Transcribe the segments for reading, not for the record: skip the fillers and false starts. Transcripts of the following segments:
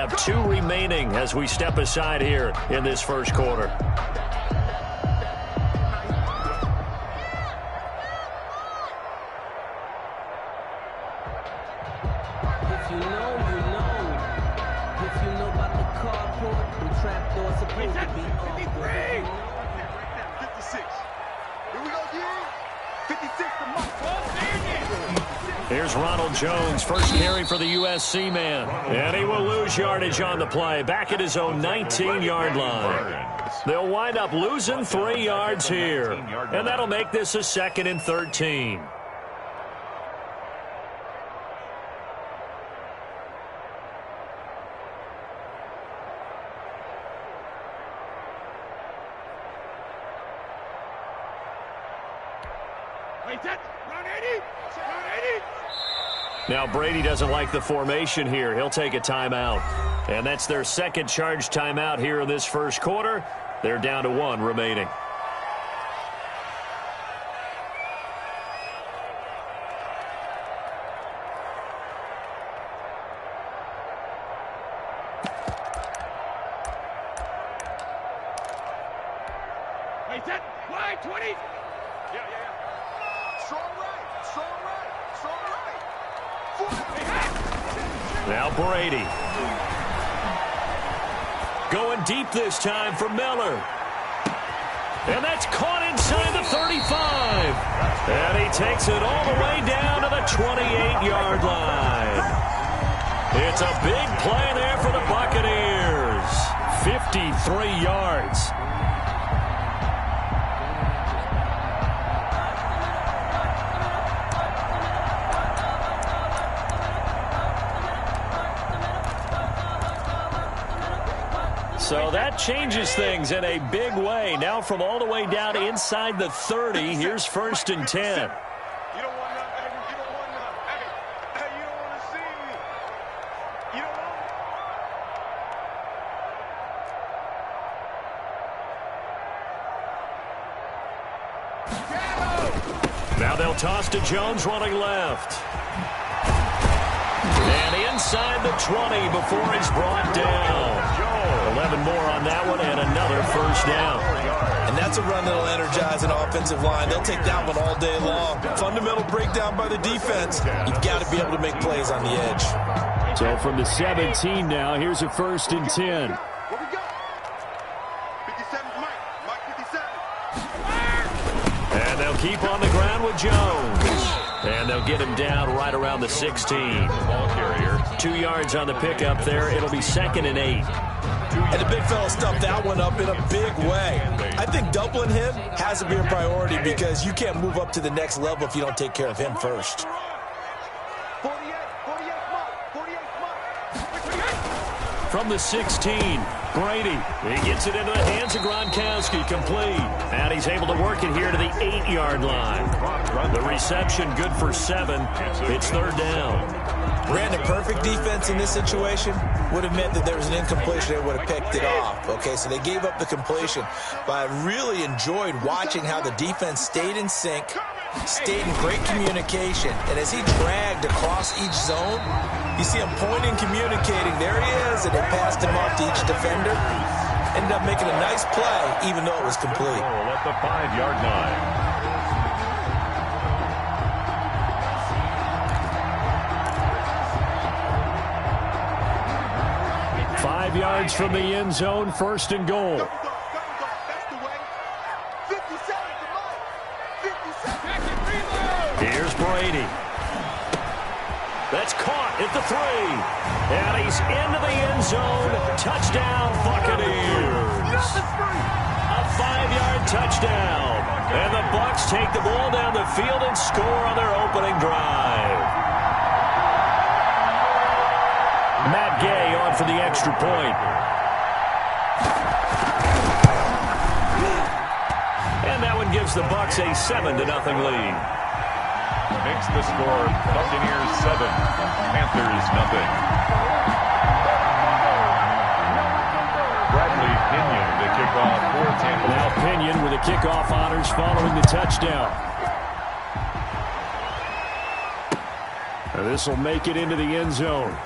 have 2 remaining as we step aside here in this first quarter. Here's Ronald Jones, first carry for the USC man. And he will lose yardage on the play, back at his own 19-yard line. They'll wind up losing 3 yards here. And that'll make this a 2nd and 13. Now Brady doesn't like the formation here. He'll take a timeout. And that's their 2nd charge timeout here in this first quarter. They're down to 1 remaining. Now Brady. Going deep this time for Miller. And that's caught inside the 35. And he takes it all the way down to the 28-yard line. It's a big play there for the Buccaneers. 53 yards. So that changes things in a big way. Now from all the way down inside the 30, here's 1st and 10. You don't want nothing. You don't want nothing. Hey, you don't want to see me. You don't want. Now they'll toss to Jones running left. And inside the 20 before he's brought down. 11 more on that one and another 1st down. And that's a run that'll energize an offensive line. They'll take that one all day long. Fundamental breakdown by the defense. You've got to be able to make plays on the edge. So from the 17 now, here's a 1st and 10. What we got? 57, Mike 57. And they'll keep on the ground with Jones. And they'll get him down right around the 16. Ball carrier. 2 yards on the pickup there. It'll be 2nd and 8. And the big fella stuffed that one up in a big way. I think doubling him has to be a priority because you can't move up to the next level if you don't take care of him first. 48, From the 16, Brady. He gets it into the hands of Gronkowski, complete. And he's able to work it here to the 8-yard line. The reception good for 7. It's 3rd down. Ran a perfect defense in this situation would have meant that there was an incompletion. They would have picked it off. Okay, so they gave up the completion. But I really enjoyed watching how the defense stayed in sync, stayed in great communication. And as he dragged across each zone, you see him pointing, communicating. There he is, and they passed him off to each defender. Ended up making a nice play, even though it was complete. At the 5-yard line. 5 yards from the end zone, 1st and goal. Here's Brady. That's caught at the 3. And he's into the end zone. Touchdown, Buccaneers. A 5-yard touchdown. And the Bucs take the ball down the field and score on their opening drive. Matt Gay on for the extra point. And that one gives the Bucs a 7-0 lead. Makes the score Buccaneers 7, Panthers 0. Bradley Pinion, the kickoff for Tampa. Now Pinion with the kickoff honors following the touchdown. And this will make it into the end zone.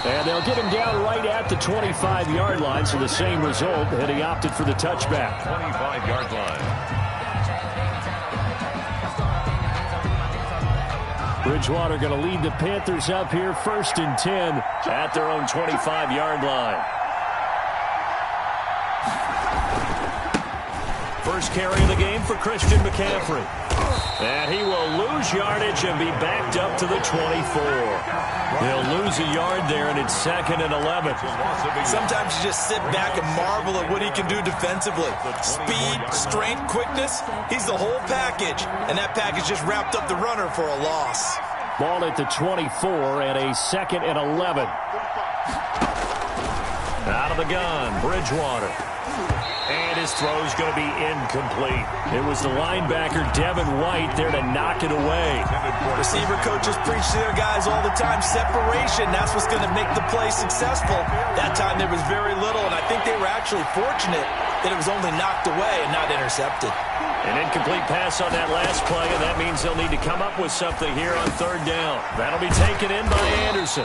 And they'll get him down right at the 25-yard line, so the same result, and he opted for the touchback. 25-yard line. Bridgewater going to lead the Panthers up here, 1st and 10 at their own 25-yard line. First carry of the game for Christian McCaffrey. And he will lose yardage and be backed up to the 24. They'll lose a yard there, and it's 2nd and 11. Sometimes you just sit back and marvel at what he can do defensively. Speed, strength, quickness, he's the whole package. And that package just wrapped up the runner for a loss. Ball at the 24 and a 2nd and 11. Out of the gun, Bridgewater. And his throw's going to be incomplete. It was the linebacker, Devin White, there to knock it away. Receiver coaches preach to their guys all the time. Separation, that's what's going to make the play successful. That time there was very little, and I think they were actually fortunate that it was only knocked away and not intercepted. An incomplete pass on that last play, and that means they'll need to come up with something here on 3rd down. That'll be taken in by Anderson.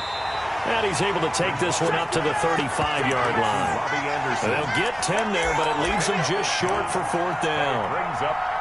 And he's able to take this one up to the 35-yard line. And they'll get 10 there, but it leaves them just short for 4th down.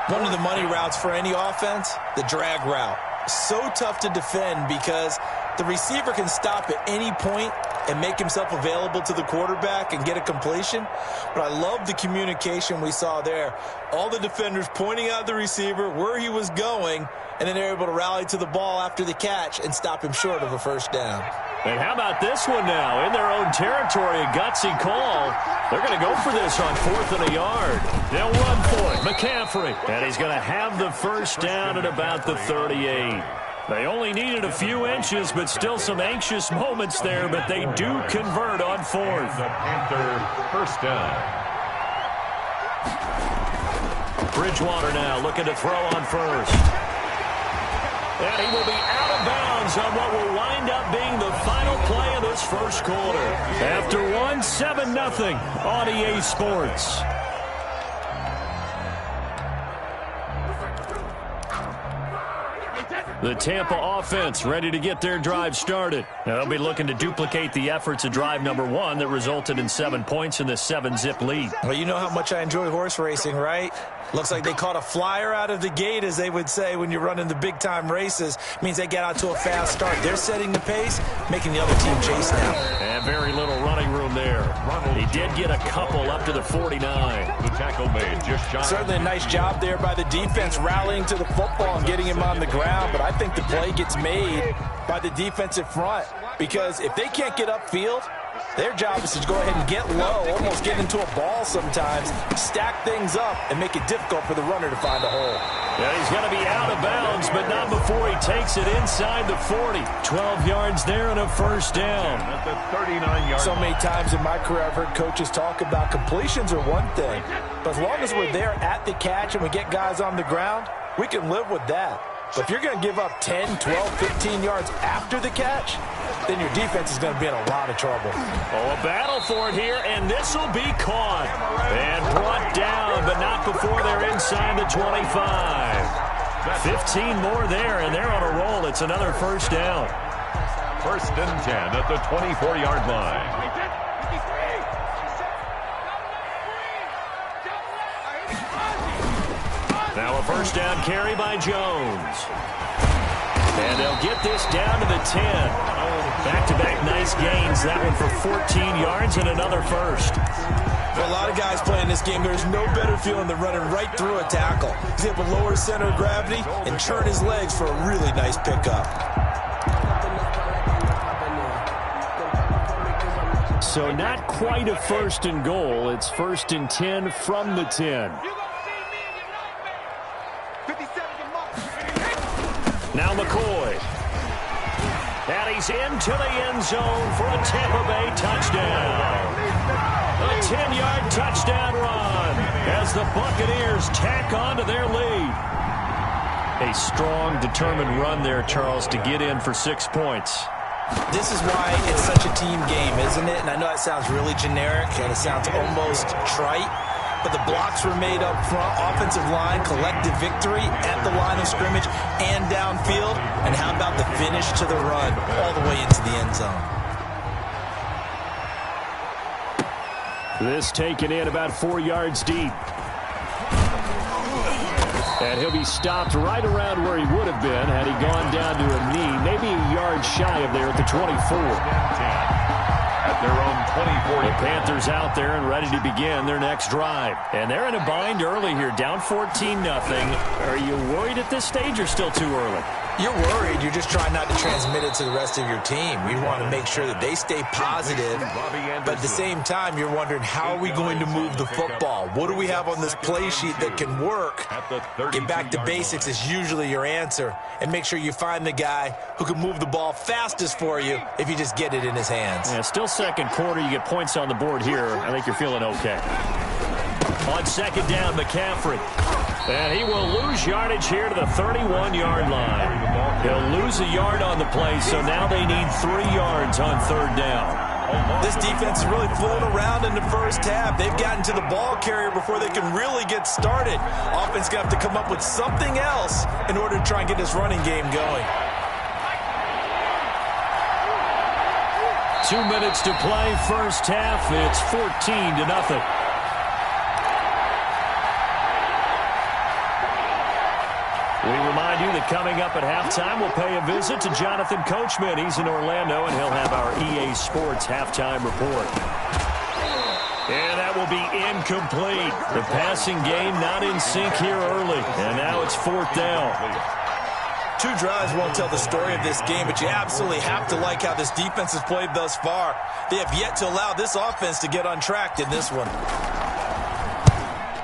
One of the money routes for any offense, the drag route. So tough to defend because the receiver can stop at any point and make himself available to the quarterback and get a completion. But I love the communication we saw there. All the defenders pointing out the receiver, where he was going, and then they're able to rally to the ball after the catch and stop him short of a 1st down. And how about this one now? In their own territory, a gutsy call. They're going to go for this on 4th and a yard. They'll run for it. McCaffrey. And he's going to have the 1st down at about the 38. They only needed a few inches, but still some anxious moments there, but they do convert on 4th. The Panther 1st down. Bridgewater now looking to throw on 1st. And he will be out of bounds on what will wind up being the final play of this 1st quarter. After 7-0 on EA Sports. The Tampa offense ready to get their drive started. Now, they'll be looking to duplicate the efforts of drive number 1 that resulted in 7 points in the 7-zip lead. Well, you know how much I enjoy horse racing, right? Looks like they caught a flyer out of the gate, as they would say when you're running the big-time races. Means they get out to a fast start. They're setting the pace, making the other team chase now. And very little running room there. He did get a couple up to the 49. The tackle made just shy. Certainly a nice job there by the defense rallying to the football and getting him on the ground. But I think the play gets made by the defensive front, because if they can't get upfield, their job is to go ahead and get low, almost get into a ball sometimes, stack things up, and make it difficult for the runner to find a hole. Yeah, he's going to be out of bounds, but not before he takes it inside the 40. 12 yards there and a 1st down. At the 39-yard So many times in my career I've heard coaches talk about completions are one thing, but as long as we're there at the catch and we get guys on the ground, we can live with that. But if you're going to give up 10, 12, 15 yards after the catch, then your defense is going to be in a lot of trouble. Oh, a battle for it here, and this will be caught. And brought down, but not before they're inside the 25. 15 more there, and they're on a roll. It's another 1st down. 1st and 10 at the 24-yard line. Now a 1st down carry by Jones. And they'll get this down to the 10. Back-to-back nice gains. That one for 14 yards and another 1st. For a lot of guys playing this game, there's no better feeling than running right through a tackle. He's able to lower his center of gravity and turn his legs for a really nice pickup. So not quite a 1st and goal. It's 1st and 10 from the 10. Now McCoy. And he's into the end zone for a Tampa Bay touchdown. A 10-yard touchdown run as the Buccaneers tack on to their lead. A strong, determined run there, Charles, to get in for 6 points. This is why it's such a team game, isn't it? And I know that sounds really generic and it sounds almost trite, but the blocks were made up front, offensive line, collective victory at the line of scrimmage and downfield. And how about the finish to the run all the way into the end zone? This taken in about 4 yards deep. And he'll be stopped right around where he would have been had he gone down to a knee, maybe a yard shy of there at the 24. At their own 24. The Panthers out there and ready to begin their next drive. And they're in a bind early here, down 14-0. Are you worried at this stage or still too early? You're worried. You're just trying not to transmit it to the rest of your team. You want to make sure that they stay positive. But at the same time, you're wondering, how are we going to move the football? What do we have on this play sheet that can work? Get back to basics is usually your answer. And make sure you find the guy who can move the ball fastest for you if you just get it in his hands. Yeah, still second quarter. You get points on the board here. I think you're feeling okay. On second down, McCaffrey. And he will lose yardage here to the 31-yard line. He'll lose a yard on the play, so now they need 3 yards on third down. This defense is really flown around in the first half. They've gotten to the ball carrier before they can really get started. Offense going to have to come up with something else in order to try and get this running game going. 2 minutes to play, first half. It's 14-0. We remind you that coming up at halftime, we'll pay a visit to Jonathan Coachman. He's in Orlando, and he'll have our EA Sports halftime report. And that will be incomplete. The passing game not in sync here early. And now it's fourth down. 2 drives won't tell the story of this game, but you absolutely have to like how this defense has played thus far. They have yet to allow this offense to get untracked in this one.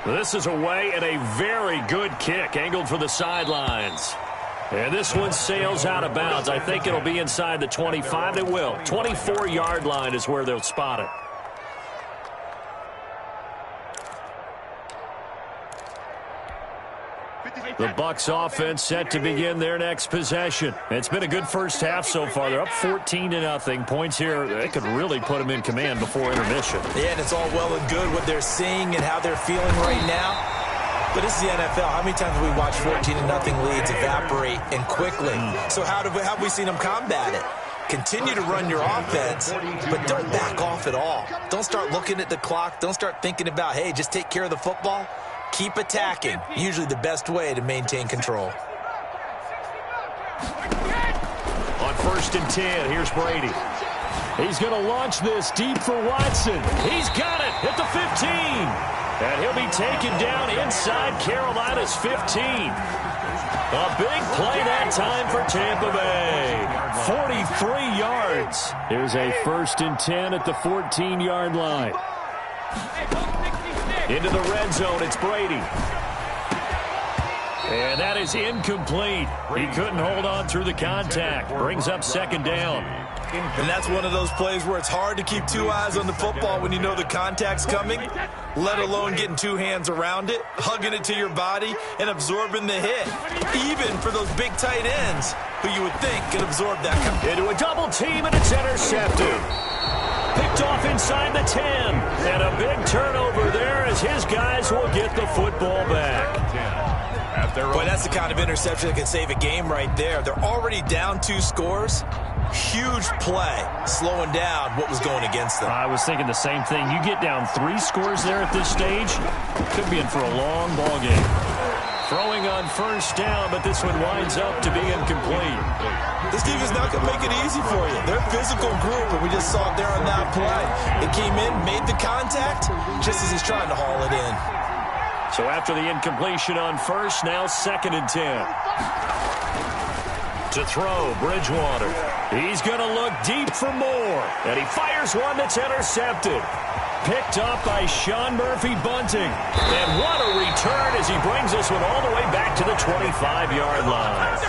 This is away and a very good kick, angled for the sidelines. And this one sails out of bounds. I think it'll be inside the 25. It will. 24-yard line is where they'll spot it. The Bucs offense set to begin their next possession. It's been a good first half so far. They're up 14-0. Points here, they could really put them in command before intermission. Yeah, and it's all well and good what they're seeing and how they're feeling right now. But this is the NFL. How many times have we watched 14-0 leads evaporate and quickly? So how have we seen them combat it? Continue to run your offense, but don't back off at all. Don't start looking at the clock. Don't start thinking about, hey, just take care of the football. Keep attacking. Usually the best way to maintain control. On 1st and 10, here's Brady. He's going to launch this deep for Watson. He's got it at the 15. And he'll be taken down inside Carolina's 15. A big play that time for Tampa Bay. 43 yards. Here's a 1st and 10 at the 14-yard line. Into the red zone, it's Brady. And that is incomplete. He couldn't hold on through the contact. Brings up second down. And that's one of those plays where it's hard to keep 2 eyes on the football when you know the contact's coming, let alone getting 2 hands around it, hugging it to your body, and absorbing the hit. Even for those big tight ends who you would think could absorb that. Into a double team, and it's intercepted. Picked off inside the 10. And a big turnover there as his guys will get the football back. Boy, that's the kind of interception that can save a game right there. They're already down 2 scores. Huge play, slowing down what was going against them. I was thinking the same thing. You get down 3 scores there at this stage, could be in for a long ball game. Throwing on 1st down, but this one winds up to be incomplete. This defense not going to make it easy for you. They're a physical group, and we just saw it there on that play. It came in, made the contact, just as he's trying to haul it in. So after the incompletion on 1st, now 2nd and 10. To throw, Bridgewater. He's going to look deep for more. And he fires one that's intercepted. Picked up by Sean Murphy-Bunting. And what a return as he brings this one all the way back to the 25-yard line.